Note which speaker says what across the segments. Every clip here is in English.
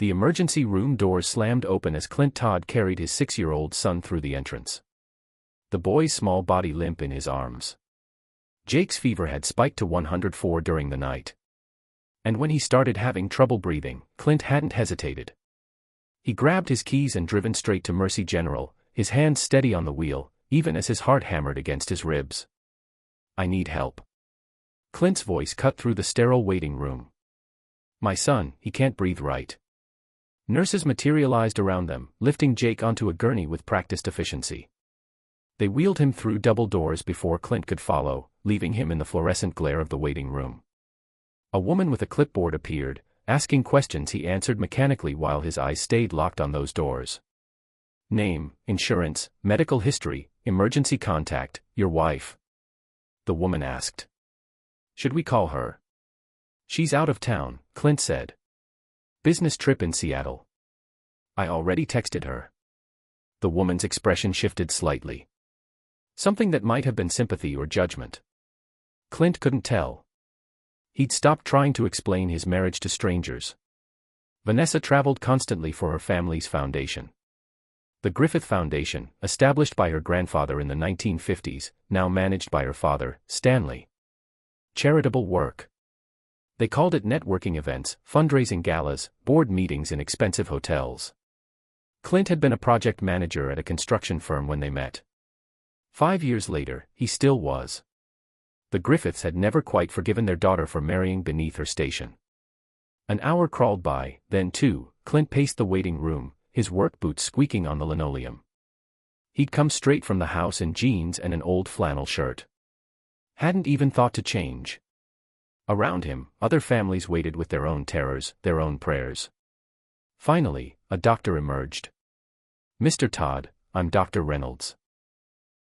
Speaker 1: The emergency room doors slammed open as Clint Todd carried his 6-year-old son through the entrance. The boy's small body limp in his arms. Jake's fever had spiked to 104 during the night. And when he started having trouble breathing, Clint hadn't hesitated. He grabbed his keys and driven straight to Mercy General, his hands steady on the wheel, even as his heart hammered against his ribs. "I need help." Clint's voice cut through the sterile waiting room. "My son, he can't breathe right." Nurses materialized around them, lifting Jake onto a gurney with practiced efficiency. They wheeled him through double doors before Clint could follow, leaving him in the fluorescent glare of the waiting room. A woman with a clipboard appeared, asking questions he answered mechanically while his eyes stayed locked on those doors. "Name, insurance, medical history, emergency contact, your wife?" the woman asked. "Should we call her?" "She's out of town," Clint said. "Business trip in Seattle." "I already texted her." The woman's expression shifted slightly. Something that might have been sympathy or judgment. Clint couldn't tell. He'd stopped trying to explain his marriage to strangers. Vanessa traveled constantly for her family's foundation. The Griffith Foundation, established by her grandfather in the 1950s, now managed by her father, Stanley. Charitable work. They called it networking events, fundraising galas, board meetings in expensive hotels. Clint had been a project manager at a construction firm when they met. 5 years later, he still was. The Griffiths had never quite forgiven their daughter for marrying beneath her station. An hour crawled by, then two, Clint paced the waiting room, his work boots squeaking on the linoleum. He'd come straight from the house in jeans and an old flannel shirt. Hadn't even thought to change. Around him, other families waited with their own terrors, their own prayers. Finally, a doctor emerged. "Mr. Todd, I'm Dr. Reynolds.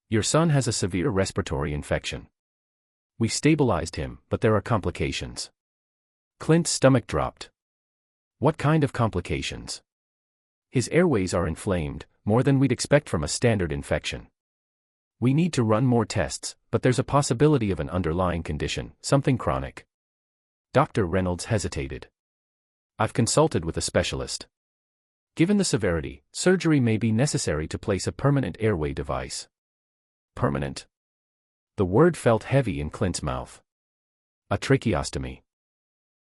Speaker 1: Your son has a severe respiratory infection. We've stabilized him, but there are complications." Clint's stomach dropped. What kind of complications? "His airways are inflamed, more than we'd expect from a standard infection. We need to run more tests, but there's a possibility of an underlying condition, something chronic." Dr. Reynolds hesitated. "I've consulted with a specialist. Given the severity, surgery may be necessary to place a permanent airway device." Permanent? The word felt heavy in Clint's mouth. "A tracheostomy.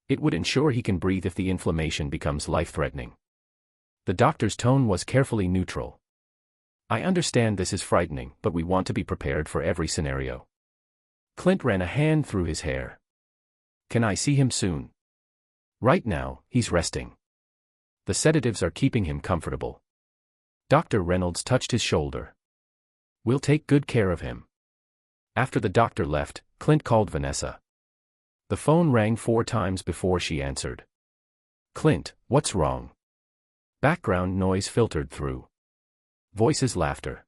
Speaker 1: It would ensure he can breathe if the inflammation becomes life-threatening." The doctor's tone was carefully neutral. "I understand this is frightening, but we want to be prepared for every scenario." Clint ran a hand through his hair. "Can I see him soon?" "Right now, he's resting. The sedatives are keeping him comfortable." Dr. Reynolds touched his shoulder. "We'll take good care of him." After the doctor left, Clint called Vanessa. The phone rang 4 times before she answered. "Clint, what's wrong?" Background noise filtered through. Voices, laughter.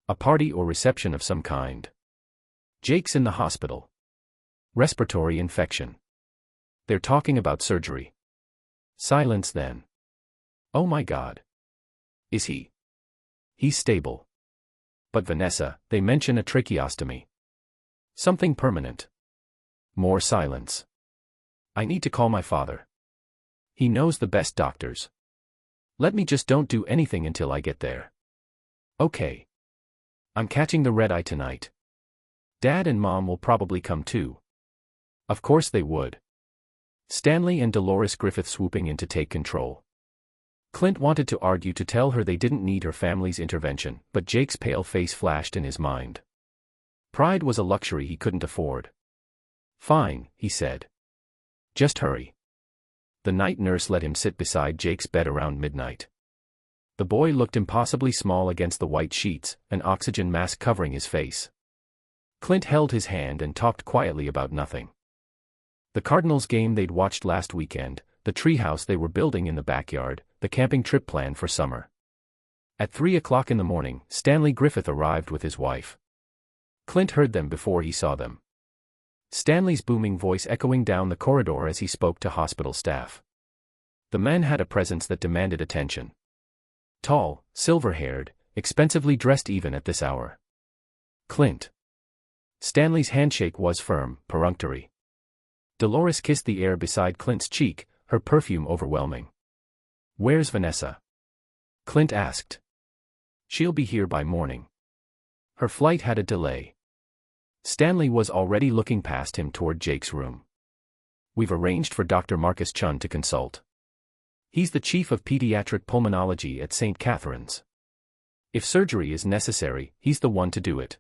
Speaker 1: A party or reception of some kind. "Jake's in the hospital. Respiratory infection. They're talking about surgery." Silence then. "Oh my God. Is he?" "He's stable." "But Vanessa, they mention a tracheostomy. Something permanent." More silence. "I need to call my father. He knows the best doctors. Let me just don't do anything until I get there." "Okay. I'm catching the red eye tonight. Dad and Mom will probably come too." Of course they would. Stanley and Dolores Griffith swooping in to take control. Clint wanted to argue to tell her they didn't need her family's intervention, but Jake's pale face flashed in his mind. Pride was a luxury he couldn't afford. "Fine," he said. "Just hurry." The night nurse let him sit beside Jake's bed around midnight. The boy looked impossibly small against the white sheets, an oxygen mask covering his face. Clint held his hand and talked quietly about nothing. The Cardinals game they'd watched last weekend, the treehouse they were building in the backyard, the camping trip planned for summer. At 3 o'clock in the morning, Stanley Griffith arrived with his wife. Clint heard them before he saw them. Stanley's booming voice echoing down the corridor as he spoke to hospital staff. The man had a presence that demanded attention. Tall, silver-haired, expensively dressed even at this hour. Clint. Stanley's handshake was firm, perfunctory. Dolores kissed the air beside Clint's cheek, her perfume overwhelming. Where's Vanessa? Clint asked. She'll be here by morning. Her flight had a delay. Stanley was already looking past him toward Jake's room. We've arranged for Dr. Marcus Chun to consult. He's the chief of pediatric pulmonology at St. Catherine's. If surgery is necessary, he's the one to do it.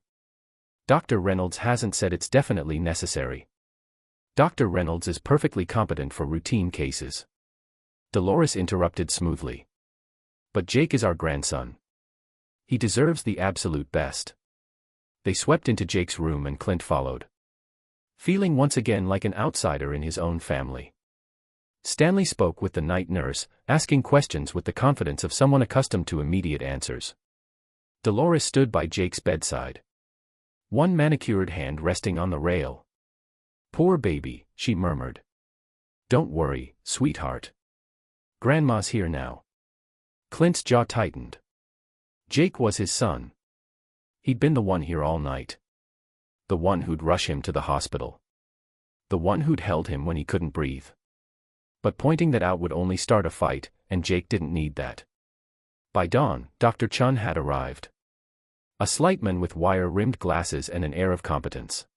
Speaker 1: Dr. Reynolds hasn't said it's definitely necessary. Dr. Reynolds is perfectly competent for routine cases. Dolores interrupted smoothly. But Jake is our grandson. He deserves the absolute best. They swept into Jake's room and Clint followed. Feeling once again like an outsider in his own family. Stanley spoke with the night nurse, asking questions with the confidence of someone accustomed to immediate answers. Dolores stood by Jake's bedside. One manicured hand resting on the rail. Poor baby, she murmured. Don't worry, sweetheart. Grandma's here now. Clint's jaw tightened. Jake was his son. He'd been the one here all night. The one who'd rush him to the hospital. The one who'd held him when he couldn't breathe. But pointing that out would only start a fight, and Jake didn't need that. By dawn, Dr. Chun had arrived. A slight man with wire-rimmed glasses and an air of competence.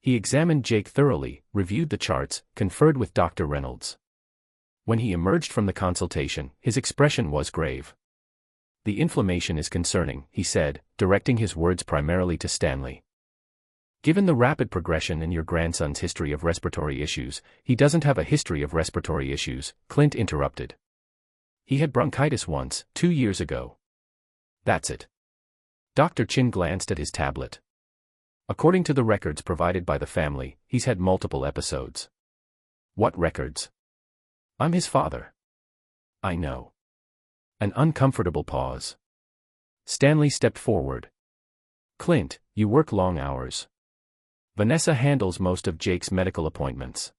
Speaker 1: He examined Jake thoroughly, reviewed the charts, conferred with Dr. Reynolds. When he emerged from the consultation, his expression was grave. The inflammation is concerning, he said, directing his words primarily to Stanley. Given the rapid progression in your grandson's history of respiratory issues, he doesn't have a history of respiratory issues, Clint interrupted. He had bronchitis once, 2 years ago. That's it. Dr. Chin glanced at his tablet. According to the records provided by the family, he's had multiple episodes. What records? I'm his father. I know. An uncomfortable pause. Stanley stepped forward. Clint, you work long hours. Vanessa handles most of Jake's medical appointments.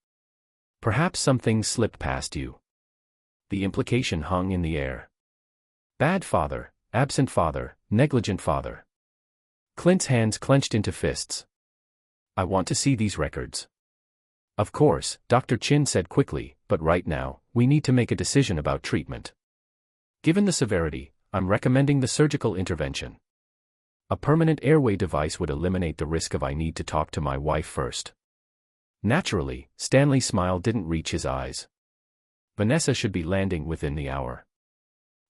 Speaker 1: Perhaps some things slipped past you. The implication hung in the air. Bad father, absent father, negligent father. Clint's hands clenched into fists. I want to see these records. Of course, Dr. Chin said quickly, but right now, we need to make a decision about treatment. Given the severity, I'm recommending the surgical intervention. A permanent airway device would eliminate the risk of I need to talk to my wife first. Naturally, Stanley's smile didn't reach his eyes. Vanessa should be landing within the hour.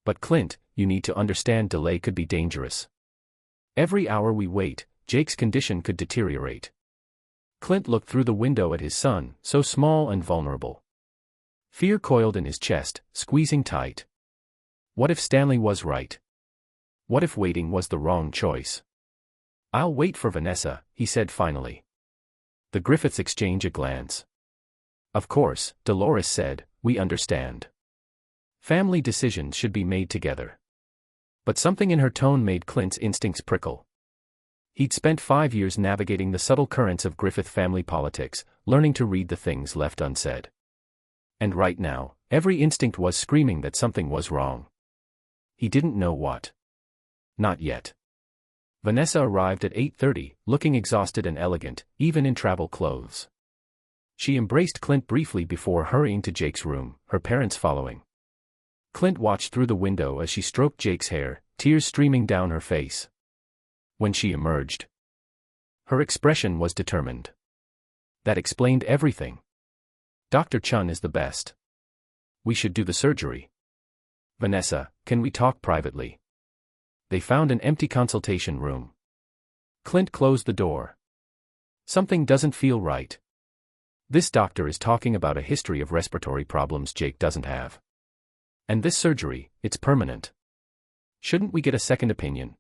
Speaker 1: But Clint, you need to understand delay could be dangerous. Every hour we wait, Jake's condition could deteriorate. Clint looked through the window at his son, so small and vulnerable. Fear coiled in his chest, squeezing tight. What if Stanley was right? What if waiting was the wrong choice? I'll wait for Vanessa, he said finally. The Griffiths exchanged a glance. Of course, Dolores said, we understand. Family decisions should be made together. But something in her tone made Clint's instincts prickle. He'd spent 5 years navigating the subtle currents of Griffith family politics, learning to read the things left unsaid. And right now, every instinct was screaming that something was wrong. He didn't know what. Not yet. Vanessa arrived at 8:30, looking exhausted and elegant, even in travel clothes. She embraced Clint briefly before hurrying to Jake's room, her parents following. Clint watched through the window as she stroked Jake's hair, tears streaming down her face. When she emerged, her expression was determined. That explained everything. Dr. Chun is the best. We should do the surgery. Vanessa, can we talk privately? They found an empty consultation room. Clint closed the door. Something doesn't feel right. This doctor is talking about a history of respiratory problems Jake doesn't have. And this surgery, it's permanent. Shouldn't we get a second opinion?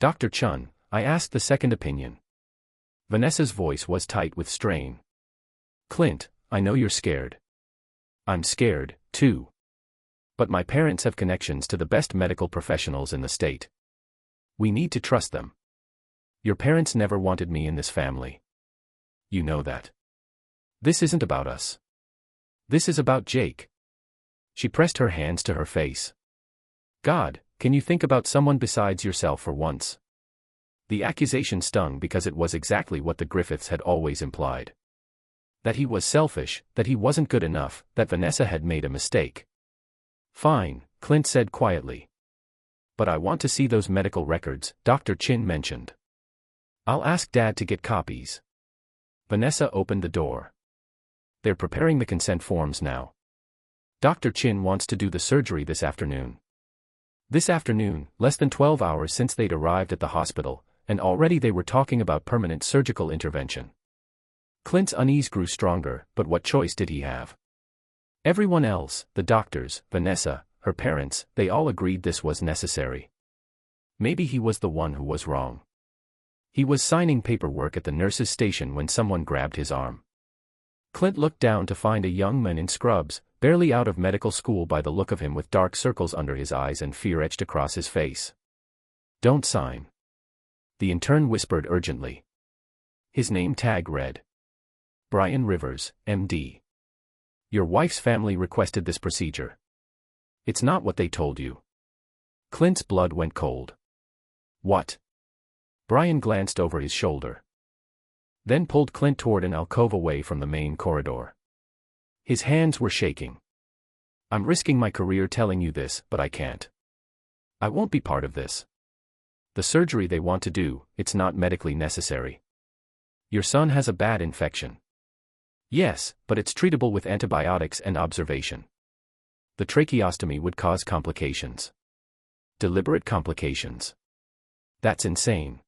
Speaker 1: Dr. Chun, I asked the second opinion. Vanessa's voice was tight with strain. Clint, I know you're scared. I'm scared, too. But my parents have connections to the best medical professionals in the state. We need to trust them. Your parents never wanted me in this family. You know that. This isn't about us. This is about Jake. She pressed her hands to her face. God, can you think about someone besides yourself for once? The accusation stung because it was exactly what the Griffiths had always implied. That he was selfish, that he wasn't good enough, that Vanessa had made a mistake. Fine, Clint said quietly. But I want to see those medical records, Dr. Chin mentioned. I'll ask Dad to get copies. Vanessa opened the door. They're preparing the consent forms now. Dr. Chin wants to do the surgery this afternoon. This afternoon, less than 12 hours since they'd arrived at the hospital, and already they were talking about permanent surgical intervention. Clint's unease grew stronger, but what choice did he have? Everyone else, the doctors, Vanessa, her parents, they all agreed this was necessary. Maybe he was the one who was wrong. He was signing paperwork at the nurse's station when someone grabbed his arm. Clint looked down to find a young man in scrubs, barely out of medical school by the look of him with dark circles under his eyes and fear etched across his face. Don't sign. The intern whispered urgently. His name tag read. Brian Rivers, M.D. Your wife's family requested this procedure. It's not what they told you. Clint's blood went cold. What? Brian glanced over his shoulder. Then pulled Clint toward an alcove away from the main corridor. His hands were shaking. I'm risking my career telling you this, but I can't. I won't be part of this. The surgery they want to do, it's not medically necessary. Your son has a bad infection. Yes, but it's treatable with antibiotics and observation. The tracheostomy would cause complications. Deliberate complications. That's insane.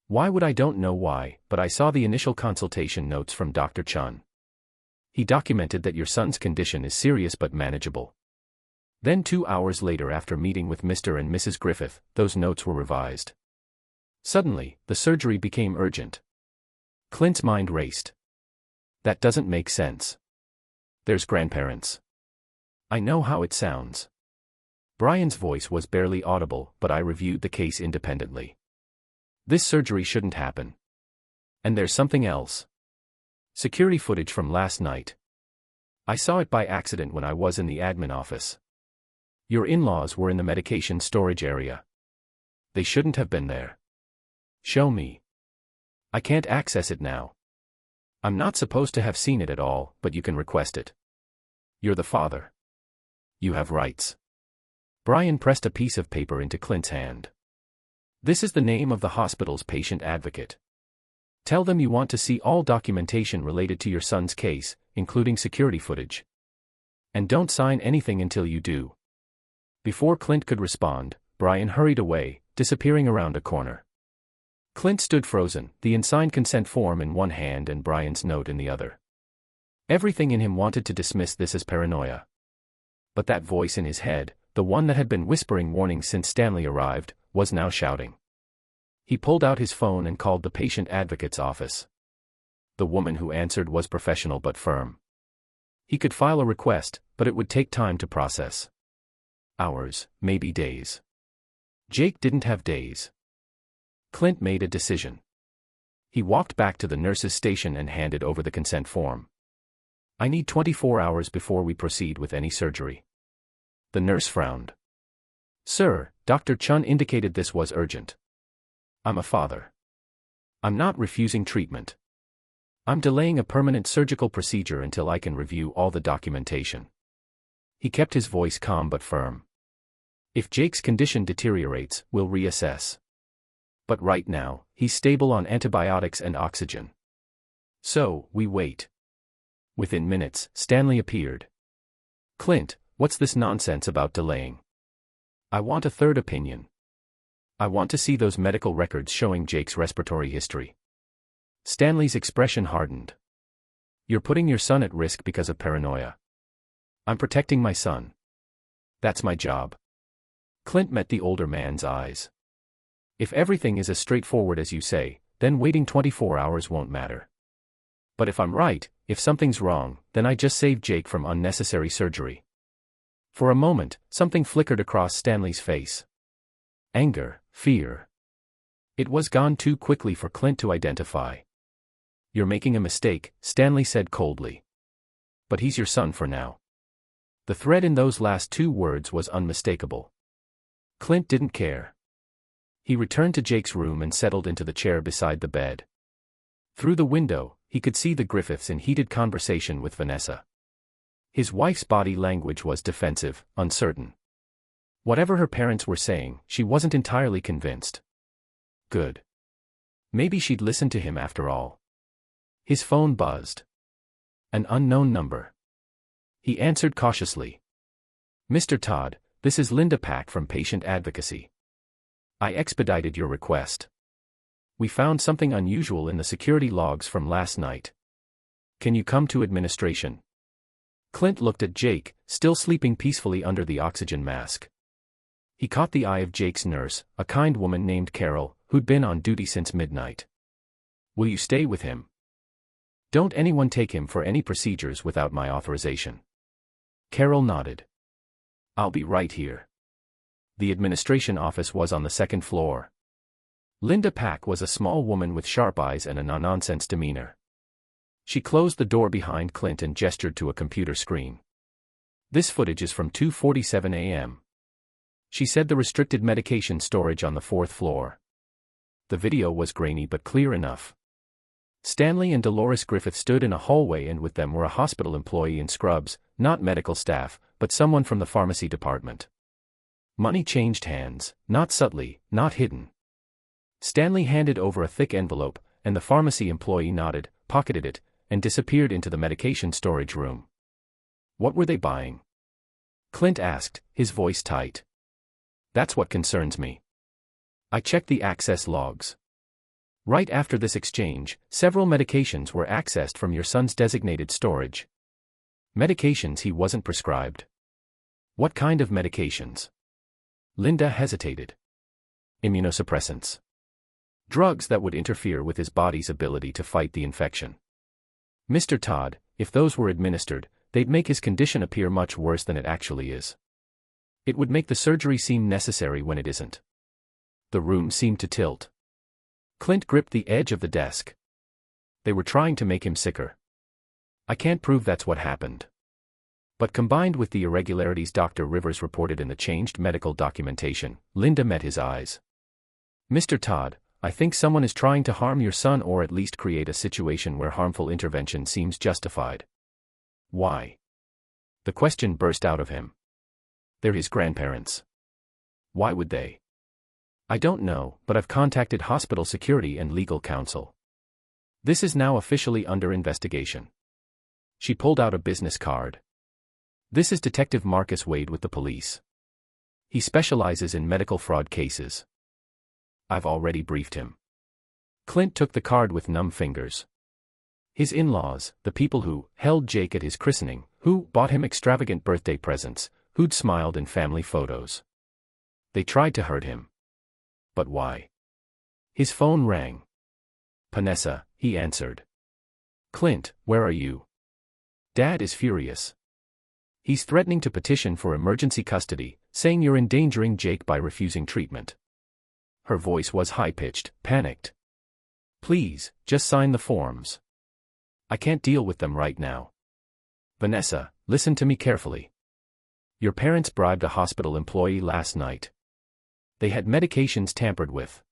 Speaker 1: Why would I don't know why, but I saw the initial consultation notes from Dr. Chun. He documented that your son's condition is serious but manageable. Then 2 hours later after meeting with Mr. and Mrs. Griffith, those notes were revised. Suddenly, the surgery became urgent. Clint's mind raced. That doesn't make sense. There's grandparents. I know how it sounds. Brian's voice was barely audible, but I reviewed the case independently. This surgery shouldn't happen. And there's something else. Security footage from last night. I saw it by accident when I was in the admin office. Your in-laws were in the medication storage area. They shouldn't have been there. Show me. I can't access it now. I'm not supposed to have seen it at all, but you can request it. You're the father. You have rights. Brian pressed a piece of paper into Clint's hand. This is the name of the hospital's patient advocate. Tell them you want to see all documentation related to your son's case, including security footage. And don't sign anything until you do. Before Clint could respond, Brian hurried away, disappearing around a corner. Clint stood frozen, the unsigned consent form in one hand and Brian's note in the other. Everything in him wanted to dismiss this as paranoia. But that voice in his head, the one that had been whispering warnings since Stanley arrived, was now shouting. He pulled out his phone and called the patient advocate's office. The woman who answered was professional but firm. He could file a request, but it would take time to process. Hours, maybe days. Jake didn't have days. Clint made a decision. He walked back to the nurse's station and handed over the consent form. I need 24 hours before we proceed with any surgery. The nurse frowned. Sir, Dr. Chun indicated this was urgent. I'm a father. I'm not refusing treatment. I'm delaying a permanent surgical procedure until I can review all the documentation. He kept his voice calm but firm. If Jake's condition deteriorates, we'll reassess. But right now, he's stable on antibiotics and oxygen. So, we wait. Within minutes, Stanley appeared. Clint, what's this nonsense about delaying? I want a third opinion. I want to see those medical records showing Jake's respiratory history. Stanley's expression hardened. You're putting your son at risk because of paranoia. I'm protecting my son. That's my job. Clint met the older man's eyes. If everything is as straightforward as you say, then waiting 24 hours won't matter. But if I'm right, if something's wrong, then I just saved Jake from unnecessary surgery. For a moment, something flickered across Stanley's face. Anger, fear. It was gone too quickly for Clint to identify. You're making a mistake, Stanley said coldly. But he's your son for now. The thread in those last 2 words was unmistakable. Clint didn't care. He returned to Jake's room and settled into the chair beside the bed. Through the window, he could see the Griffiths in heated conversation with Vanessa. His wife's body language was defensive, uncertain. Whatever her parents were saying, she wasn't entirely convinced. Good. Maybe she'd listen to him after all. His phone buzzed. An unknown number. He answered cautiously. Mr. Todd, this is Linda Pack from Patient Advocacy. I expedited your request. We found something unusual in the security logs from last night. Can you come to administration? Clint looked at Jake, still sleeping peacefully under the oxygen mask. He caught the eye of Jake's nurse, a kind woman named Carol, who'd been on duty since midnight. Will you stay with him? Don't anyone take him for any procedures without my authorization. Carol nodded. I'll be right here. The administration office was on the second floor. Linda Pack was a small woman with sharp eyes and a no-nonsense demeanor. She closed the door behind Clint and gestured to a computer screen. This footage is from 2:47 a.m. She said the restricted medication storage on the fourth floor. The video was grainy but clear enough. Stanley and Dolores Griffith stood in a hallway, and with them were a hospital employee in scrubs, not medical staff, but someone from the pharmacy department. Money changed hands, not subtly, not hidden. Stanley handed over a thick envelope, and the pharmacy employee nodded, pocketed it, and disappeared into the medication storage room. What were they buying? Clint asked, his voice tight. That's what concerns me. I checked the access logs. Right after this exchange, several medications were accessed from your son's designated storage. Medications he wasn't prescribed. What kind of medications? Linda hesitated. Immunosuppressants. Drugs that would interfere with his body's ability to fight the infection. Mr. Todd, if those were administered, they'd make his condition appear much worse than it actually is. It would make the surgery seem necessary when it isn't. The room seemed to tilt. Clint gripped the edge of the desk. They were trying to make him sicker. I can't prove that's what happened. But combined with the irregularities Dr. Rivers reported in the changed medical documentation, Linda met his eyes. Mr. Todd, I think someone is trying to harm your son, or at least create a situation where harmful intervention seems justified. Why? The question burst out of him. They're his grandparents. Why would they? I don't know, but I've contacted hospital security and legal counsel. This is now officially under investigation. She pulled out a business card. This is Detective Marcus Wade with the police. He specializes in medical fraud cases. I've already briefed him. Clint took the card with numb fingers. His in-laws, the people who held Jake at his christening, who bought him extravagant birthday presents, who'd smiled in family photos. They tried to hurt him. But why? His phone rang. Vanessa, he answered. Clint, where are you? Dad is furious. He's threatening to petition for emergency custody, saying you're endangering Jake by refusing treatment. Her voice was high-pitched, panicked. Please, just sign the forms. I can't deal with them right now. Vanessa, listen to me carefully. Your parents bribed a hospital employee last night. They had medications tampered with.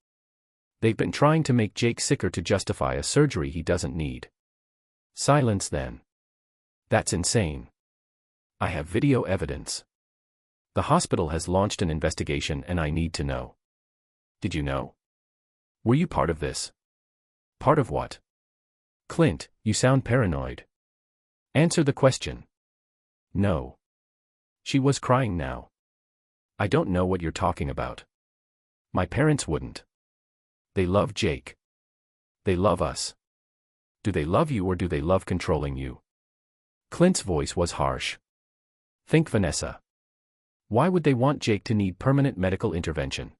Speaker 1: They've been trying to make Jake sicker to justify a surgery he doesn't need. Silence then. That's insane. I have video evidence. The hospital has launched an investigation and I need to know. Did you know? Were you part of this? Part of what? Clint, you sound paranoid. Answer the question. No. She was crying now. I don't know what you're talking about. My parents wouldn't. They love Jake. They love us. Do they love you or do they love controlling you? Clint's voice was harsh. Think, Vanessa. Why would they want Jake to need permanent medical intervention?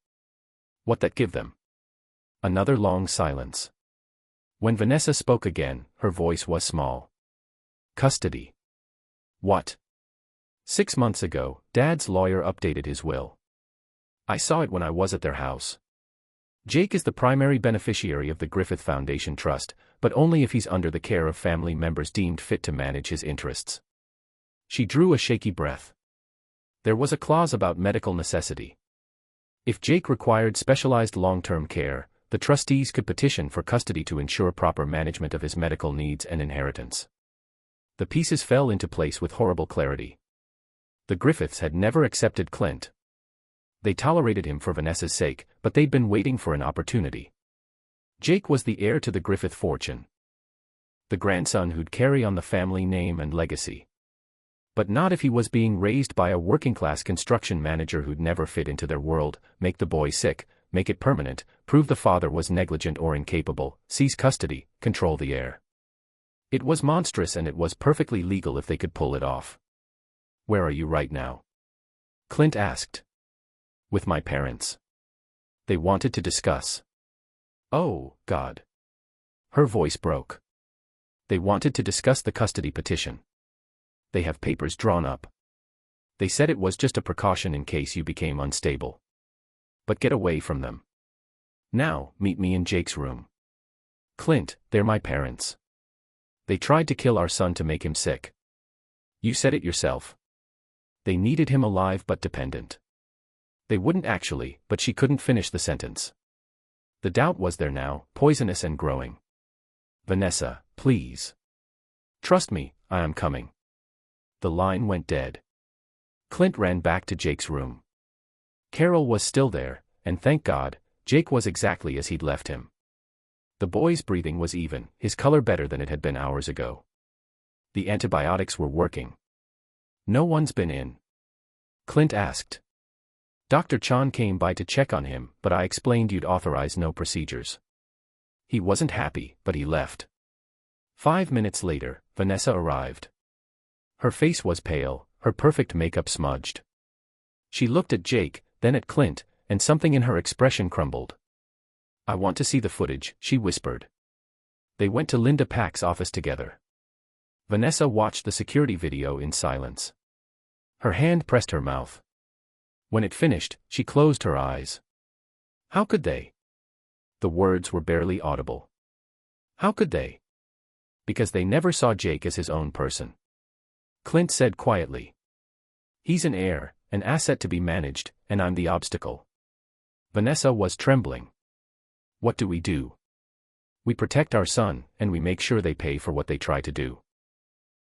Speaker 1: What that give them? Another long silence. When Vanessa spoke again, her voice was small. Custody. What? 6 months ago, Dad's lawyer updated his will. I saw it when I was at their house. Jake is the primary beneficiary of the Griffith Foundation Trust, but only if he's under the care of family members deemed fit to manage his interests. She drew a shaky breath. There was a clause about medical necessity. If Jake required specialized long-term care, the trustees could petition for custody to ensure proper management of his medical needs and inheritance. The pieces fell into place with horrible clarity. The Griffiths had never accepted Clint. They tolerated him for Vanessa's sake, but they'd been waiting for an opportunity. Jake was the heir to the Griffith fortune. The grandson who'd carry on the family name and legacy. But not if he was being raised by a working-class construction manager who'd never fit into their world, make the boy sick, make it permanent, prove the father was negligent or incapable, seize custody, control the heir. It was monstrous, and it was perfectly legal if they could pull it off. "Where are you right now?" Clint asked. "With my parents. They wanted to discuss." "Oh, God." Her voice broke. "They wanted to discuss the custody petition. They have papers drawn up. They said it was just a precaution in case you became unstable. But get away from them. Now, meet me in Jake's room." "Clint, they're my parents. They tried to kill our son to make him sick. You said it yourself. They needed him alive but dependent. They wouldn't actually," but she couldn't finish the sentence. The doubt was there now, poisonous and growing. "Vanessa, please. Trust me, I am coming." The line went dead. Clint ran back to Jake's room. Carol was still there, and thank God, Jake was exactly as he'd left him. The boy's breathing was even, his color better than it had been hours ago. The antibiotics were working. "No one's been in?" Clint asked. "Dr. Chan came by to check on him, but I explained you'd authorize no procedures." He wasn't happy, but he left. 5 minutes later, Vanessa arrived. Her face was pale, her perfect makeup smudged. She looked at Jake, then at Clint, and something in her expression crumbled. "I want to see the footage," she whispered. They went to Linda Pack's office together. Vanessa watched the security video in silence. Her hand pressed her mouth. When it finished, she closed her eyes. How could they? The words were barely audible. How could they? Because they never saw Jake as his own person. Clint said quietly. "He's an heir, an asset to be managed, and I'm the obstacle." Vanessa was trembling. "What do we do?" "We protect our son, and we make sure they pay for what they try to do."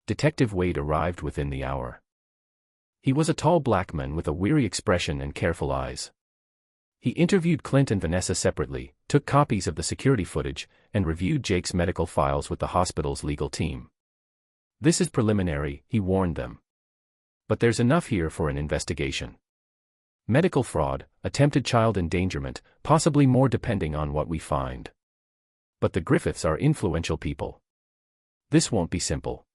Speaker 1: Detective Wade arrived within the hour. He was a tall black man with a weary expression and careful eyes. He interviewed Clint and Vanessa separately, took copies of the security footage, and reviewed Jake's medical files with the hospital's legal team. "This is preliminary," he warned them. "But there's enough here for an investigation. Medical fraud, attempted child endangerment, possibly more depending on what we find. But the Griffiths are influential people. This won't be simple."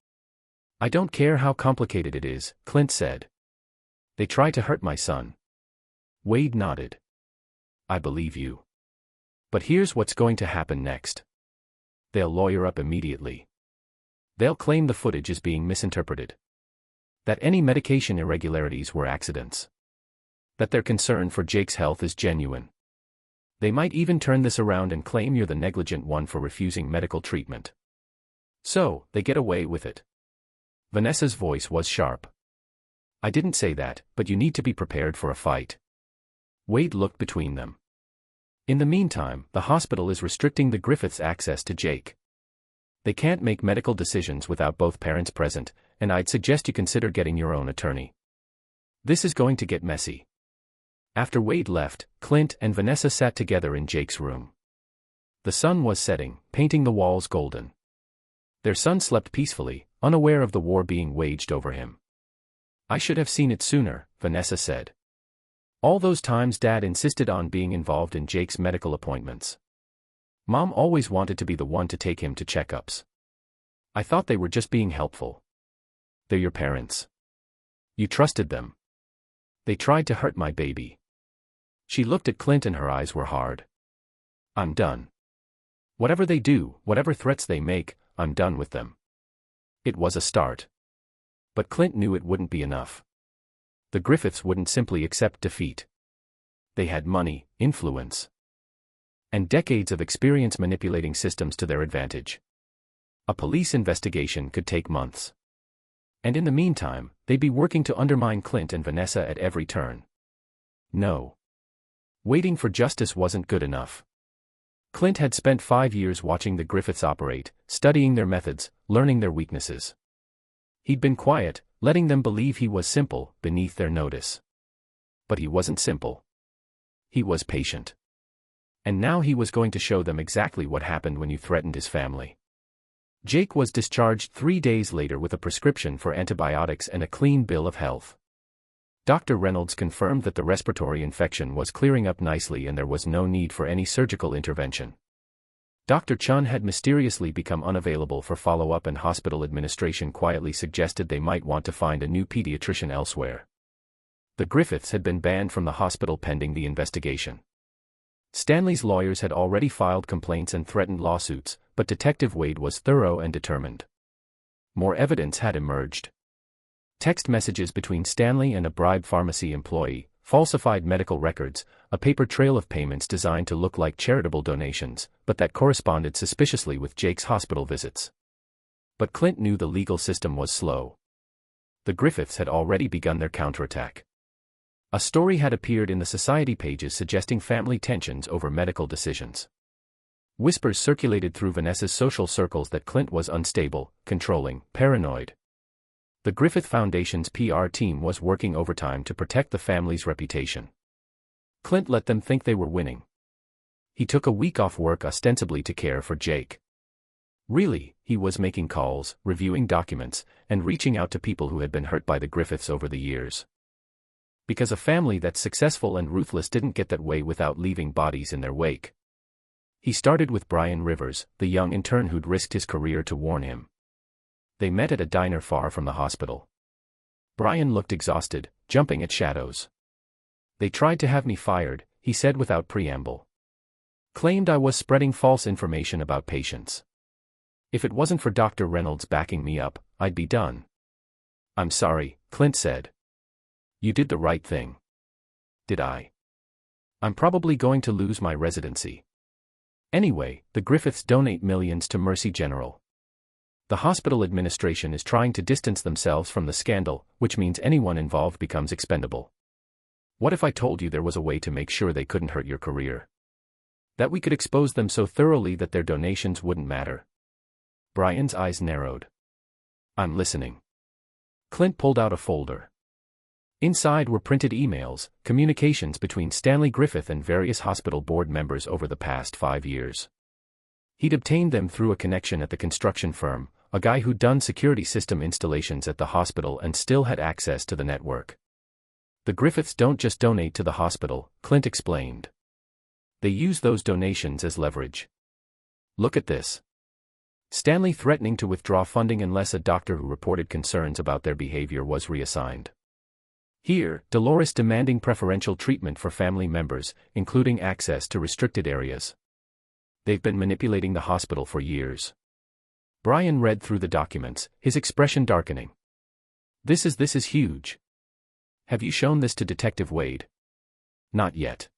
Speaker 1: "I don't care how complicated it is," Clint said. "They try to hurt my son." Wade nodded. "I believe you. But here's what's going to happen next. They'll lawyer up immediately. They'll claim the footage is being misinterpreted. That any medication irregularities were accidents. That their concern for Jake's health is genuine. They might even turn this around and claim you're the negligent one for refusing medical treatment. So, they get away with it." Vanessa's voice was sharp. "I didn't say that, but you need to be prepared for a fight." Wade looked between them. "In the meantime, the hospital is restricting the Griffiths' access to Jake. They can't make medical decisions without both parents present, and I'd suggest you consider getting your own attorney. This is going to get messy." After Wade left, Clint and Vanessa sat together in Jake's room. The sun was setting, painting the walls golden. Their son slept peacefully, unaware of the war being waged over him. "I should have seen it sooner," Vanessa said. "All those times Dad insisted on being involved in Jake's medical appointments. Mom always wanted to be the one to take him to checkups. I thought they were just being helpful. They're your parents. You trusted them. They tried to hurt my baby." She looked at Clint and her eyes were hard. "I'm done. Whatever they do, whatever threats they make, I'm done with them." It was a start. But Clint knew it wouldn't be enough. The Griffiths wouldn't simply accept defeat. They had money, influence, and decades of experience manipulating systems to their advantage. A police investigation could take months. And in the meantime, they'd be working to undermine Clint and Vanessa at every turn. No. Waiting for justice wasn't good enough. Clint had spent 5 years watching the Griffiths operate, studying their methods, learning their weaknesses. He'd been quiet, letting them believe he was simple, beneath their notice. But he wasn't simple. He was patient. And now he was going to show them exactly what happened when you threatened his family. Jake was discharged 3 days later with a prescription for antibiotics and a clean bill of health. Dr. Reynolds confirmed that the respiratory infection was clearing up nicely and there was no need for any surgical intervention. Dr. Chun had mysteriously become unavailable for follow-up, and hospital administration quietly suggested they might want to find a new pediatrician elsewhere. The Griffiths had been banned from the hospital pending the investigation. Stanley's lawyers had already filed complaints and threatened lawsuits, but Detective Wade was thorough and determined. More evidence had emerged. Text messages between Stanley and a bribed pharmacy employee, falsified medical records, a paper trail of payments designed to look like charitable donations, but that corresponded suspiciously with Jake's hospital visits. But Clint knew the legal system was slow. The Griffiths had already begun their counterattack. A story had appeared in the society pages suggesting family tensions over medical decisions. Whispers circulated through Vanessa's social circles that Clint was unstable, controlling, paranoid. The Griffith Foundation's PR team was working overtime to protect the family's reputation. Clint let them think they were winning. He took a week off work ostensibly to care for Jake. Really, he was making calls, reviewing documents, and reaching out to people who had been hurt by the Griffiths over the years. Because a family that's successful and ruthless didn't get that way without leaving bodies in their wake. He started with Brian Rivers, the young intern who'd risked his career to warn him. They met at a diner far from the hospital. Brian looked exhausted, jumping at shadows. "They tried to have me fired," he said without preamble. "Claimed I was spreading false information about patients. If it wasn't for Dr. Reynolds backing me up, I'd be done." "I'm sorry," Clint said. "You did the right thing." "Did I? I'm probably going to lose my residency. Anyway, the Griffiths donate millions to Mercy General. The hospital administration is trying to distance themselves from the scandal, which means anyone involved becomes expendable. What if I told you there was a way to make sure they couldn't hurt your career? That we could expose them so thoroughly that their donations wouldn't matter?" Brian's eyes narrowed. "I'm listening." Clint pulled out a folder. Inside were printed emails, communications between Stanley Griffith and various hospital board members over the past 5 years. He'd obtained them through a connection at the construction firm, a guy who'd done security system installations at the hospital and still had access to the network. "The Griffiths don't just donate to the hospital," Clint explained. "They use those donations as leverage. Look at this." Stanley threatening to withdraw funding unless a doctor who reported concerns about their behavior was reassigned. Here, Dolores demanding preferential treatment for family members, including access to restricted areas. They've been manipulating the hospital for years. Brian read through the documents, his expression darkening. This is huge. Have you shown this to Detective Wade?" "Not yet.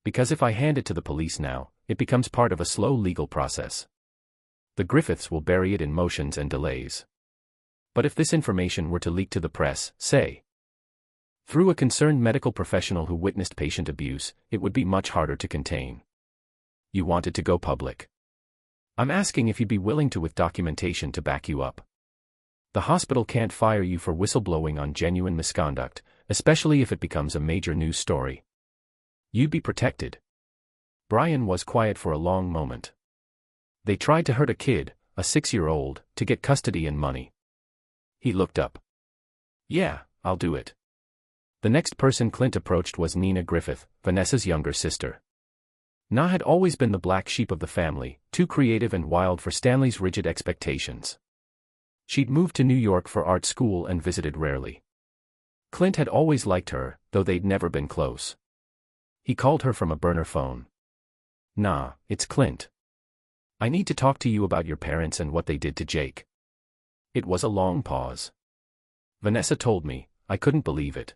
Speaker 1: Because if I hand it to the police now, it becomes part of a slow legal process. The Griffiths will bury it in motions and delays. But if this information were to leak to the press, say, through a concerned medical professional who witnessed patient abuse, it would be much harder to contain. You want it to go public. I'm asking if you'd be willing to with documentation to back you up. The hospital can't fire you for whistleblowing on genuine misconduct, especially if it becomes a major news story. You'd be protected." Brian was quiet for a long moment. "They tried to hurt a kid, a 6-year-old, to get custody and money." He looked up. "Yeah, I'll do it." The next person Clint approached was Nina Griffith, Vanessa's younger sister. Na had always been the black sheep of the family, too creative and wild for Stanley's rigid expectations. She'd moved to New York for art school and visited rarely. Clint had always liked her, though they'd never been close. He called her from a burner phone. "Nah, it's Clint. I need to talk to you about your parents and what they did to Jake." It was a long pause. "Vanessa told me, I couldn't believe it.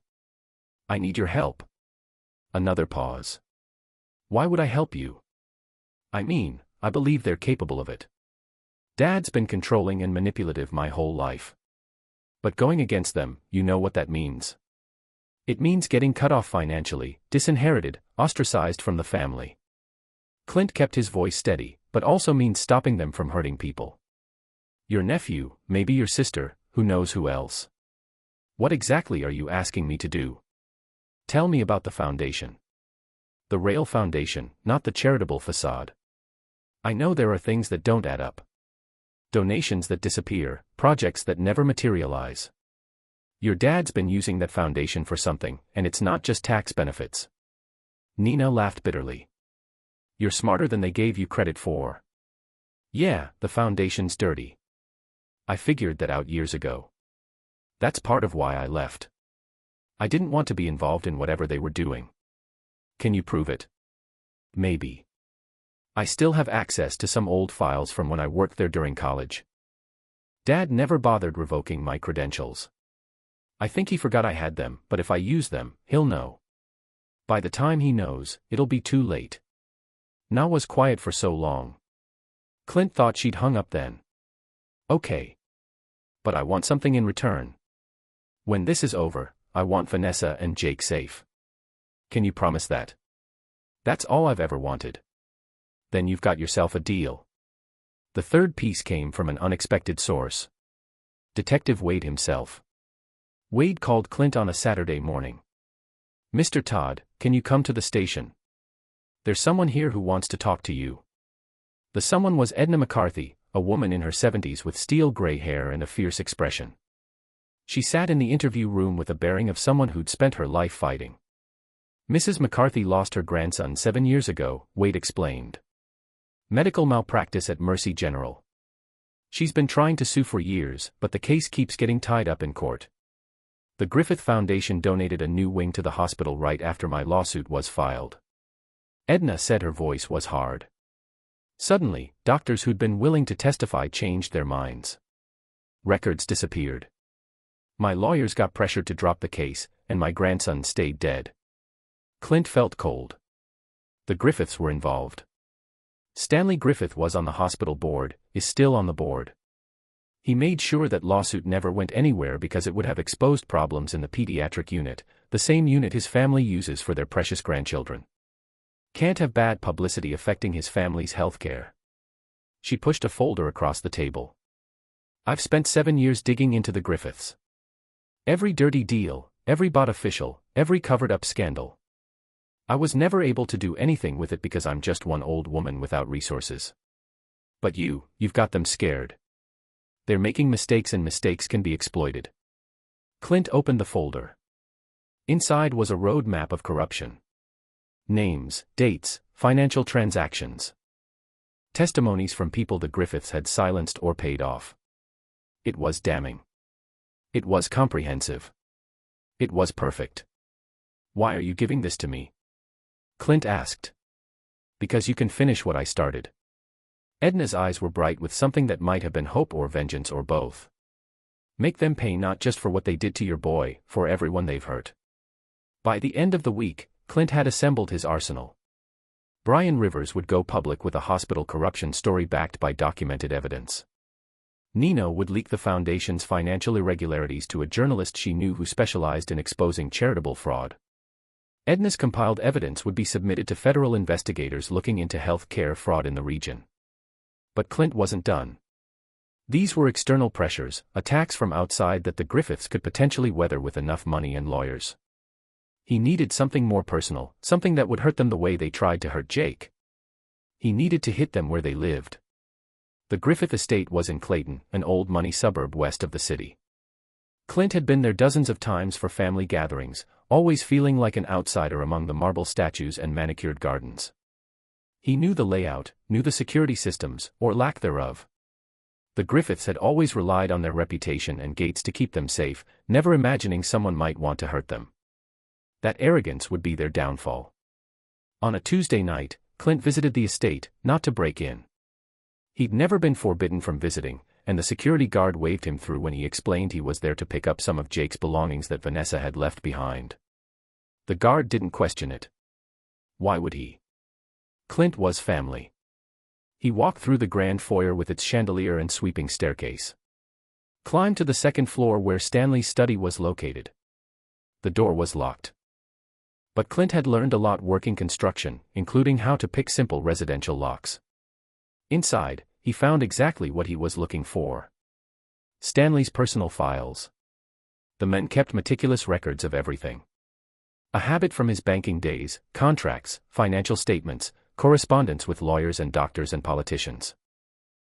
Speaker 1: I need your help." Another pause. "Why would I help you?" "I mean, I believe they're capable of it. Dad's been controlling and manipulative my whole life. But going against them, you know what that means. It means getting cut off financially, disinherited, ostracized from the family." Clint kept his voice steady, but also means stopping them from hurting people. "Your nephew, maybe your sister, Who knows who else? What exactly are you asking me to do? Tell me about the foundation. The real foundation, not the charitable facade. I know there are things that don't add up. Donations that disappear, projects that never materialize. Your dad's been using that foundation for something, and it's not just tax benefits. Nina laughed bitterly. You're smarter than they gave you credit for. Yeah, the foundation's dirty. I figured that out years ago. That's part of why I left. I didn't want to be involved in whatever they were doing. Can you prove it? Maybe. I still have access to some old files from when I worked there during college. Dad never bothered revoking my credentials. I think he forgot I had them, but if I use them, he'll know. By the time he knows, it'll be too late. Na was quiet for so long. Clint thought she'd hung up then. Okay. But I want something in return. When this is over, I want Vanessa and Jake safe. Can you promise that? That's all I've ever wanted. Then you've got yourself a deal. The third piece came from an unexpected source. Detective Wade himself. Wade called Clint on a Saturday morning. Mr. Todd, can you come to the station? There's someone here who wants to talk to you. The someone was Edna McCarthy, a woman in her 70s with steel gray hair and a fierce expression. She sat in the interview room with the bearing of someone who'd spent her life fighting. Mrs. McCarthy lost her grandson 7 years ago, Wade explained. Medical malpractice at Mercy General. She's been trying to sue for years, but the case keeps getting tied up in court. The Griffith Foundation donated a new wing to the hospital right after my lawsuit was filed. Edna said, her voice was hard. Suddenly, doctors who'd been willing to testify changed their minds. Records disappeared. My lawyers got pressured to drop the case, and my grandson stayed dead. Clint felt cold. The Griffiths were involved. Stanley Griffith was on the hospital board, is still on the board. He made sure that lawsuit never went anywhere because it would have exposed problems in the pediatric unit, the same unit his family uses for their precious grandchildren. Can't have bad publicity affecting his family's health care. She pushed a folder across the table. I've spent 7 years digging into the Griffiths. Every dirty deal, every bought official, every covered-up scandal. I was never able to do anything with it because I'm just one old woman without resources. But you've got them scared. They're making mistakes and mistakes can be exploited. Clint opened the folder. Inside was a road map of corruption. Names, dates, financial transactions. Testimonies from people the Griffiths had silenced or paid off. It was damning. It was comprehensive. It was perfect. Why are you giving this to me? Clint asked. Because you can finish what I started. Edna's eyes were bright with something that might have been hope or vengeance or both. Make them pay not just for what they did to your boy, for everyone they've hurt. By the end of the week, Clint had assembled his arsenal. Brian Rivers would go public with a hospital corruption story backed by documented evidence. Nino would leak the foundation's financial irregularities to a journalist she knew who specialized in exposing charitable fraud. Edna's compiled evidence would be submitted to federal investigators looking into health care fraud in the region. But Clint wasn't done. These were external pressures, attacks from outside that the Griffiths could potentially weather with enough money and lawyers. He needed something more personal, something that would hurt them the way they tried to hurt Jake. He needed to hit them where they lived. The Griffith estate was in Clayton, an old money suburb west of the city. Clint had been there dozens of times for family gatherings, always feeling like an outsider among the marble statues and manicured gardens. He knew the layout, knew the security systems, or lack thereof. The Griffiths had always relied on their reputation and gates to keep them safe, never imagining someone might want to hurt them. That arrogance would be their downfall. On a Tuesday night, Clint visited the estate, not to break in. He'd never been forbidden from visiting, and the security guard waved him through when he explained he was there to pick up some of Jake's belongings that Vanessa had left behind. The guard didn't question it. Why would he? Clint was family. He walked through the grand foyer with its chandelier and sweeping staircase. Climbed to the second floor where Stanley's study was located. The door was locked. But Clint had learned a lot working construction, including how to pick simple residential locks. Inside, he found exactly what he was looking for. Stanley's personal files. The man kept meticulous records of everything. A habit from his banking days: contracts, financial statements, correspondence with lawyers and doctors and politicians.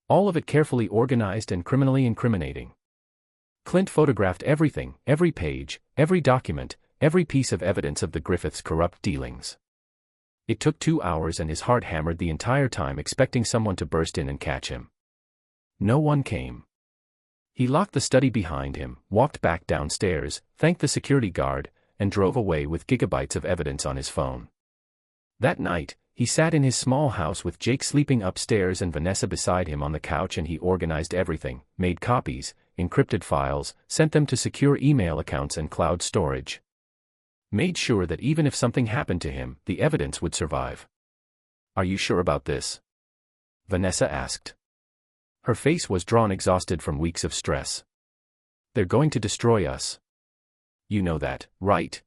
Speaker 1: All of it carefully organized and criminally incriminating. Clint photographed everything, every page, every document, every piece of evidence of the Griffiths' corrupt dealings. It took 2 hours and his heart hammered the entire time, expecting someone to burst in and catch him. No one came. He locked the study behind him, walked back downstairs, thanked the security guard, and drove away with gigabytes of evidence on his phone. That night, he sat in his small house with Jake sleeping upstairs and Vanessa beside him on the couch, and he organized everything, made copies, encrypted files, sent them to secure email accounts and cloud storage. Made sure that even if something happened to him, the evidence would survive. "Are you sure about this?" Vanessa asked. Her face was drawn, exhausted from weeks of stress. "They're going to destroy us. You know that, right?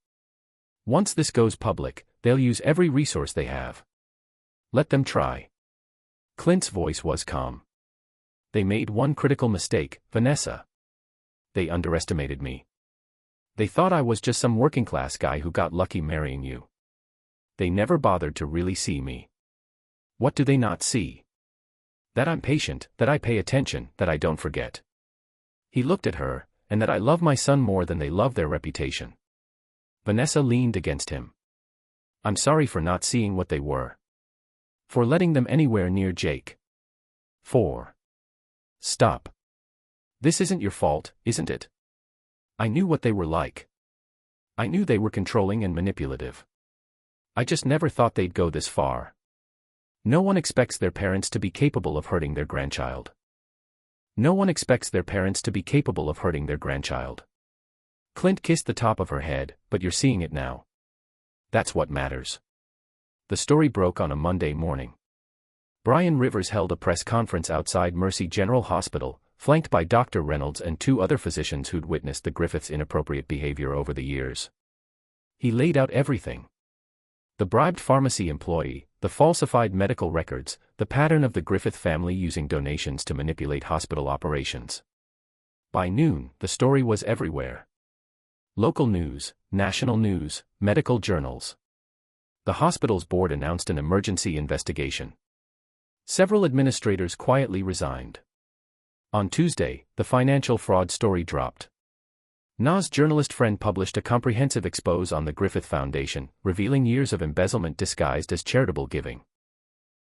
Speaker 1: Once this goes public, they'll use every resource they have. Let them try." Clint's voice was calm. "They made one critical mistake, Vanessa. They underestimated me. They thought I was just some working-class guy who got lucky marrying you. They never bothered to really see me. What do they not see? That I'm patient, that I pay attention, that I don't forget." He looked at her, "and that I love my son more than they love their reputation." Vanessa leaned against him. "I'm sorry for not seeing what they were. For letting them anywhere near Jake. For..." "Stop. This isn't your fault, isn't it? I knew what they were like. I knew they were controlling and manipulative. I just never thought they'd go this far. No one expects their parents to be capable of hurting their grandchild. No one expects their parents to be capable of hurting their grandchild." Clint kissed the top of her head. "But you're seeing it now. That's what matters." The story broke on a Monday morning. Brian Rivers held a press conference outside Mercy General Hospital, flanked by Dr. Reynolds and 2 other physicians who'd witnessed the Griffiths' inappropriate behavior over the years. He laid out everything. The bribed pharmacy employee, the falsified medical records, the pattern of the Griffith family using donations to manipulate hospital operations. By noon, the story was everywhere. Local news, national news, medical journals. The hospital's board announced an emergency investigation. Several administrators quietly resigned. On Tuesday, the financial fraud story dropped. Na's journalist friend published a comprehensive expose on the Griffith Foundation, revealing years of embezzlement disguised as charitable giving.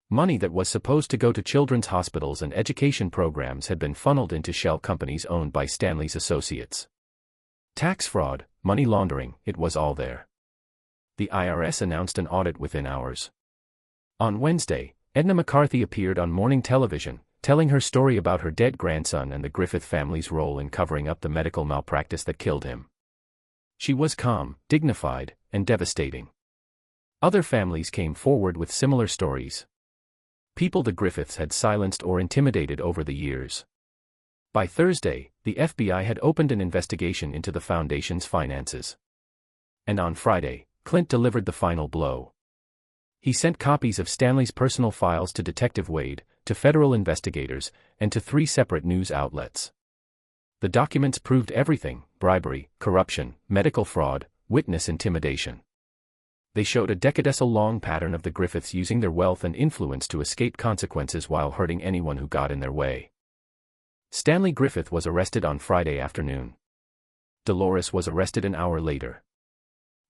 Speaker 1: Money that was supposed to go to children's hospitals and education programs had been funneled into shell companies owned by Stanley's associates. Tax fraud, money laundering, it was all there. The IRS announced an audit within hours. On Wednesday, Edna McCarthy appeared on morning television, telling her story about her dead grandson and the Griffith family's role in covering up the medical malpractice that killed him. She was calm, dignified, and devastating. Other families came forward with similar stories. People the Griffiths had silenced or intimidated over the years. By Thursday, the FBI had opened an investigation into the foundation's finances. And on Friday, Clint delivered the final blow. He sent copies of Stanley's personal files to Detective Wade, to federal investigators, and to 3 separate news outlets. The documents proved everything: bribery, corruption, medical fraud, witness intimidation. They showed a decade-long pattern of the Griffiths using their wealth and influence to escape consequences while hurting anyone who got in their way. Stanley Griffith was arrested on Friday afternoon. Dolores was arrested an hour later.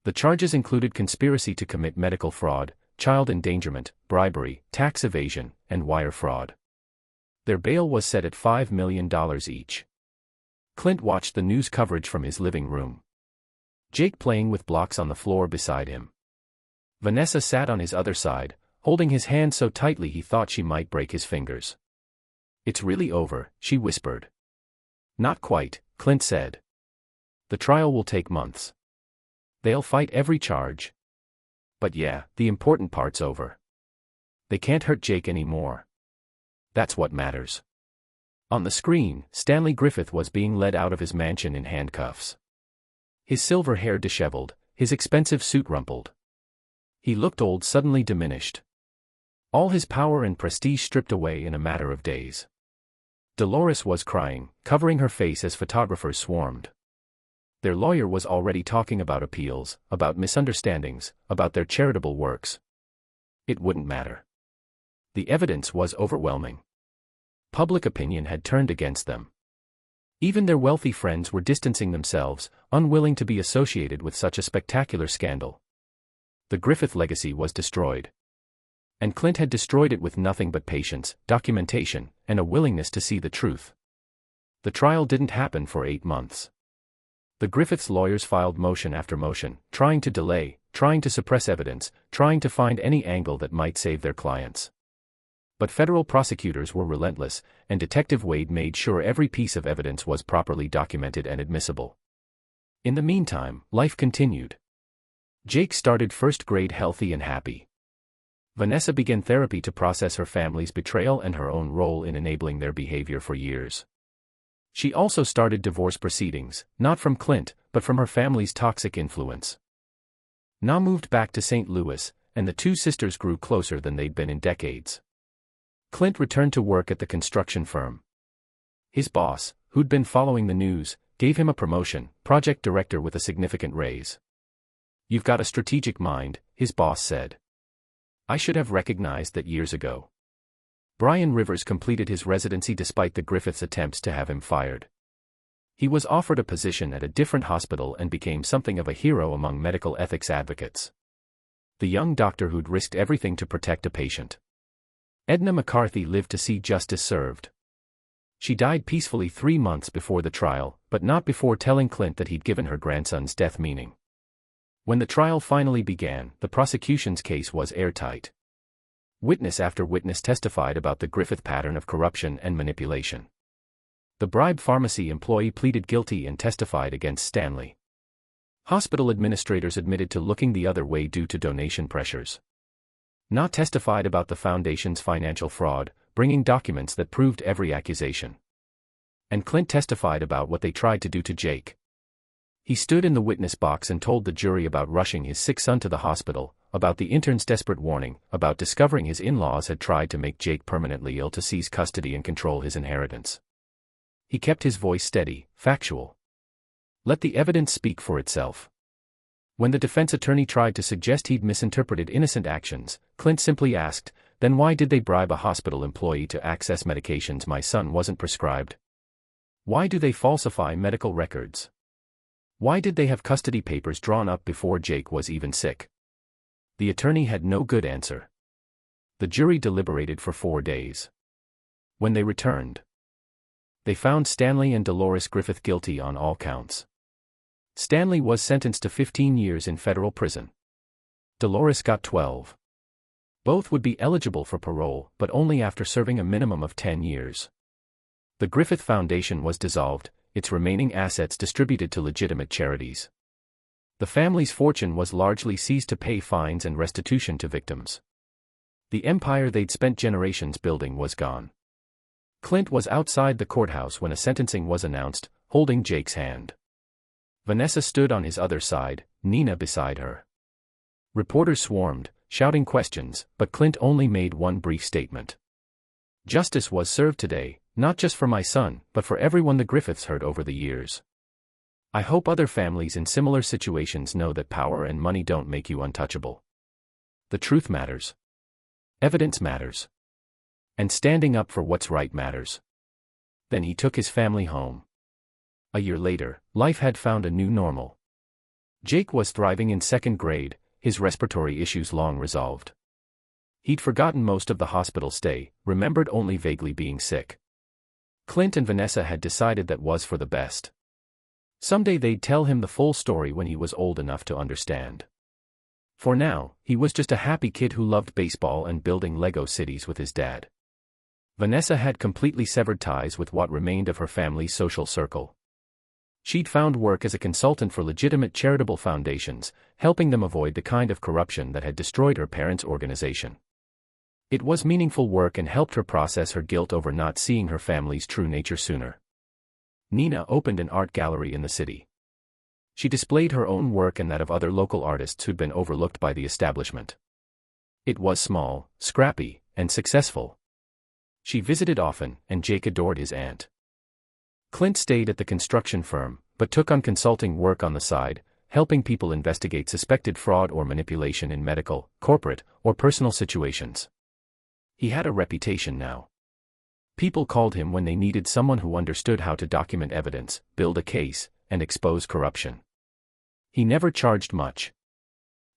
Speaker 1: The charges included conspiracy to commit medical fraud, child endangerment, bribery, tax evasion, and wire fraud. Their bail was set at $5 million each. Clint watched the news coverage from his living room. Jake playing with blocks on the floor beside him. Vanessa sat on his other side, holding his hand so tightly he thought she might break his fingers. "It's really over," she whispered. "Not quite," Clint said. "The trial will take months. They'll fight every charge. But yeah, the important part's over. They can't hurt Jake anymore. That's what matters." On the screen, Stanley Griffith was being led out of his mansion in handcuffs. His silver hair disheveled, his expensive suit rumpled. He looked old, suddenly diminished. All his power and prestige stripped away in a matter of days. Dolores was crying, covering her face as photographers swarmed. Their lawyer was already talking about appeals, about misunderstandings, about their charitable works. It wouldn't matter. The evidence was overwhelming. Public opinion had turned against them. Even their wealthy friends were distancing themselves, unwilling to be associated with such a spectacular scandal. The Griffith legacy was destroyed. And Clint had destroyed it with nothing but patience, documentation, and a willingness to see the truth. The trial didn't happen for 8 months. The Griffiths' lawyers filed motion after motion, trying to delay, trying to suppress evidence, trying to find any angle that might save their clients. But federal prosecutors were relentless, and Detective Wade made sure every piece of evidence was properly documented and admissible. In the meantime, life continued. Jake started first grade healthy and happy. Vanessa began therapy to process her family's betrayal and her own role in enabling their behavior for years. She also started divorce proceedings, not from Clint, but from her family's toxic influence. Na moved back to St. Louis, and the two sisters grew closer than they'd been in decades. Clint returned to work at the construction firm. His boss, who'd been following the news, gave him a promotion, project director with a significant raise. "You've got a strategic mind," his boss said. "I should have recognized that years ago." Brian Rivers completed his residency despite the Griffiths' attempts to have him fired. He was offered a position at a different hospital and became something of a hero among medical ethics advocates. The young doctor who'd risked everything to protect a patient. Edna McCarthy lived to see justice served. She died peacefully 3 months before the trial, but not before telling Clint that he'd given her grandson's death meaning. When the trial finally began, the prosecution's case was airtight. Witness after witness testified about the Griffith pattern of corruption and manipulation. The bribe pharmacy employee pleaded guilty and testified against Stanley. Hospital administrators admitted to looking the other way due to donation pressures. Na testified about the foundation's financial fraud, bringing documents that proved every accusation. And Clint testified about what they tried to do to Jake. He stood in the witness box and told the jury about rushing his sick son to the hospital, about the intern's desperate warning, about discovering his in-laws had tried to make Jake permanently ill to seize custody and control his inheritance. He kept his voice steady, factual. Let the evidence speak for itself. When the defense attorney tried to suggest he'd misinterpreted innocent actions, Clint simply asked, "Then why did they bribe a hospital employee to access medications my son wasn't prescribed? Why do they falsify medical records? Why did they have custody papers drawn up before Jake was even sick?" The attorney had no good answer. The jury deliberated for 4 days. When they returned, they found Stanley and Dolores Griffith guilty on all counts. Stanley was sentenced to 15 years in federal prison. Dolores got 12. Both would be eligible for parole, but only after serving a minimum of 10 years. The Griffith Foundation was dissolved, its remaining assets distributed to legitimate charities. The family's fortune was largely seized to pay fines and restitution to victims. The empire they'd spent generations building was gone. Clint was outside the courthouse when a sentencing was announced, holding Jake's hand. Vanessa stood on his other side, Nina beside her. Reporters swarmed, shouting questions, but Clint only made one brief statement. "Justice was served today, not just for my son, but for everyone the Griffiths hurt over the years. I hope other families in similar situations know that power and money don't make you untouchable. The truth matters. Evidence matters. And standing up for what's right matters." Then he took his family home. A year later, life had found a new normal. Jake was thriving in 2nd grade, his respiratory issues long resolved. He'd forgotten most of the hospital stay, remembered only vaguely being sick. Clint and Vanessa had decided that was for the best. Someday they'd tell him the full story when he was old enough to understand. For now, he was just a happy kid who loved baseball and building Lego cities with his dad. Vanessa had completely severed ties with what remained of her family's social circle. She'd found work as a consultant for legitimate charitable foundations, helping them avoid the kind of corruption that had destroyed her parents' organization. It was meaningful work and helped her process her guilt over not seeing her family's true nature sooner. Nina opened an art gallery in the city. She displayed her own work and that of other local artists who'd been overlooked by the establishment. It was small, scrappy, and successful. She visited often, and Jake adored his aunt. Clint stayed at the construction firm, but took on consulting work on the side, helping people investigate suspected fraud or manipulation in medical, corporate, or personal situations. He had a reputation now. People called him when they needed someone who understood how to document evidence, build a case, and expose corruption. He never charged much.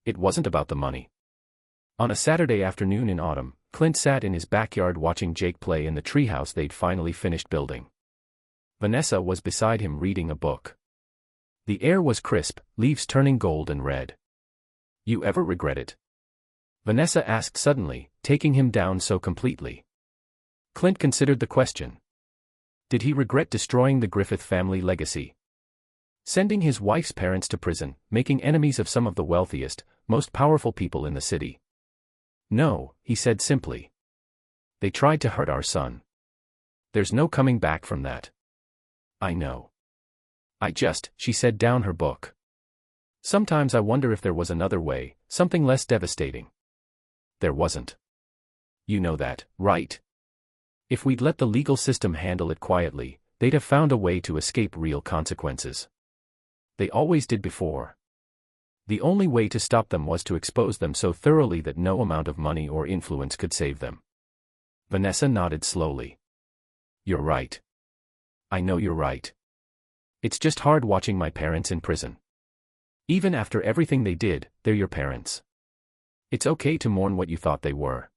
Speaker 1: It wasn't about the money. On a Saturday afternoon in autumn, Clint sat in his backyard watching Jake play in the treehouse they'd finally finished building. Vanessa was beside him reading a book. The air was crisp, leaves turning gold and red. "You ever regret it?" Vanessa asked suddenly, taking him down so completely. Clint considered the question. Did he regret destroying the Griffith family legacy? Sending his wife's parents to prison, making enemies of some of the wealthiest, most powerful people in the city? No, he said simply. They tried to hurt our son. There's no coming back from that. I know. She said down her book. Sometimes I wonder if there was another way, something less devastating. There wasn't. You know that, right? If we'd let the legal system handle it quietly, they'd have found a way to escape real consequences. They always did before. The only way to stop them was to expose them so thoroughly that no amount of money or influence could save them. Vanessa nodded slowly. You're right. I know you're right. It's just hard watching my parents in prison. Even after everything they did, they're your parents. It's okay to mourn what you thought they were.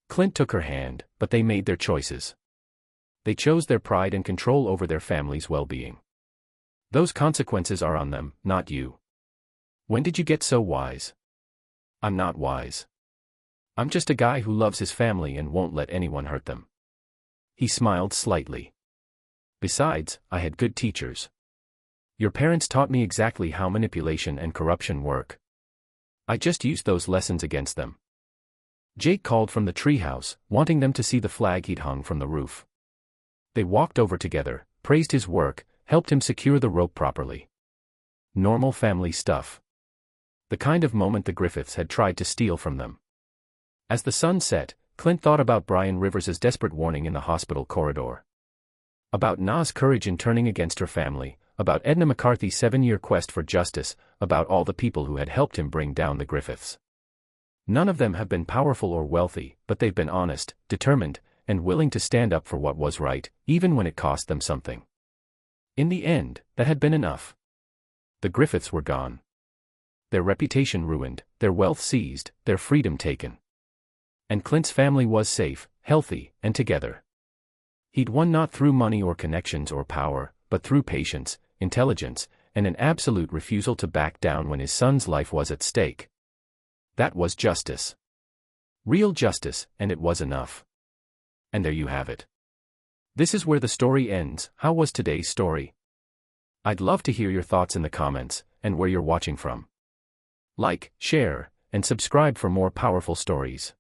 Speaker 1: Clint took her hand, but they made their choices. They chose their pride and control over their family's well-being. Those consequences are on them, not you. When did you get so wise? I'm not wise. I'm just a guy who loves his family and won't let anyone hurt them. He smiled slightly. Besides, I had good teachers. Your parents taught me exactly how manipulation and corruption work. I just used those lessons against them. Jake called from the treehouse, wanting them to see the flag he'd hung from the roof. They walked over together, praised his work, helped him secure the rope properly. Normal family stuff. The kind of moment the Griffiths had tried to steal from them. As the sun set, Clint thought about Brian Rivers's desperate warning in the hospital corridor. About Na's courage in turning against her family, about Edna McCarthy's 7-year quest for justice, about all the people who had helped him bring down the Griffiths. None of them have been powerful or wealthy, but they've been honest, determined, and willing to stand up for what was right, even when it cost them something. In the end, that had been enough. The Griffiths were gone. Their reputation ruined, their wealth seized, their freedom taken. And Clint's family was safe, healthy, and together. He'd won not through money or connections or power, but through patience, intelligence, and an absolute refusal to back down when his son's life was at stake. That was justice. Real justice, and it was enough. And there you have it. This is where the story ends. How was today's story? I'd love to hear your thoughts in the comments, and where you're watching from. Like, share, and subscribe for more powerful stories.